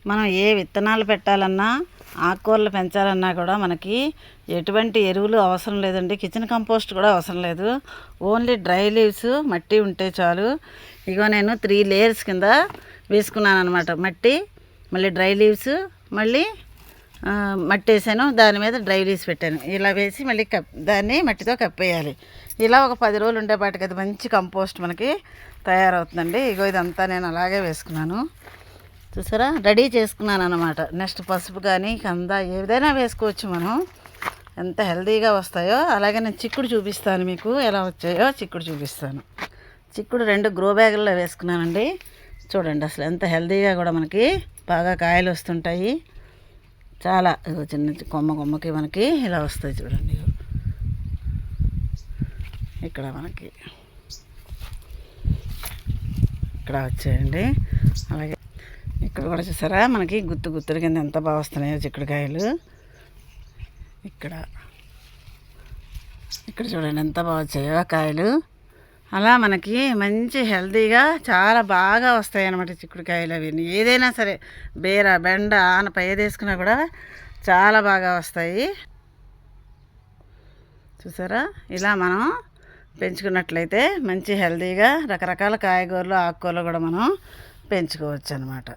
మనం ఏ విత్తనాలు పెట్టాలన్నా ఆకుకూరలు పెంచాలన్నా కూడా మనకి ఎటువంటి ఎరువులు అవసరం లేదండి. కిచెన్ కంపోస్ట్ కూడా అవసరం లేదు. ఓన్లీ డ్రై లీవ్స్ మట్టి ఉంటే చాలు. ఇగో నేను 3 లేయర్స్ కింద వేసుకున్నాను అనమాట. మట్టి, మళ్ళీ డ్రై లీవ్స్, మళ్ళీ మట్టి వేసాను, దాని మీద డ్రై లీవ్స్ పెట్టాను. ఇలా వేసి మళ్ళీ దాన్ని మట్టితో కప్పేయాలి. ఇలా ఒక 10 రోజులు ఉండేపాటికి అది మంచి కంపోస్ట్ మనకి తయారవుతుందండి. ఇగో ఇదంతా నేను అలాగే వేసుకున్నాను, చూసారా, రెడీ చేసుకున్నాను అనమాట. నెక్స్ట్ పసుపు కానీ కంద ఏదైనా వేసుకోవచ్చు మనం, ఎంత హెల్తీగా వస్తాయో. అలాగే నేను చిక్కుడు చూపిస్తాను మీకు, ఎలా వచ్చాయో చిక్కుడు చూపిస్తాను. చిక్కుడు 2 గ్రో బ్యాగుల్లో వేసుకున్నానండి. చూడండి అసలు ఎంత హెల్తీగా కూడా మనకి బాగా కాయలు వస్తుంటాయి. చాలా చిన్న కొమ్మకి మనకి ఇలా వస్తాయి చూడండి. ఇక్కడ మనకి ఇక్కడ వచ్చాయండి. అలాగే ఇక్కడ కూడా చూసారా మనకి గుత్తుల కింద ఎంత బాగా వస్తున్నాయో చిక్కుడుకాయలు. ఇక్కడ చూడండి ఎంత బాగా వచ్చాయో కాయలు. అలా మనకి మంచి హెల్తీగా చాలా బాగా వస్తాయి అన్నమాట చిక్కుడుకాయలు. అవి ఏదైనా సరే, బీర, బెండ, ఆనప ఏది వేసుకున్నా కూడా చాలా బాగా వస్తాయి. చూసారా, ఇలా మనం పెంచుకున్నట్లయితే మంచి హెల్తీగా రకరకాల కాయగూరలు, ఆకుకూరలు కూడా మనం పెంచుకోవచ్చు అన్నమాట.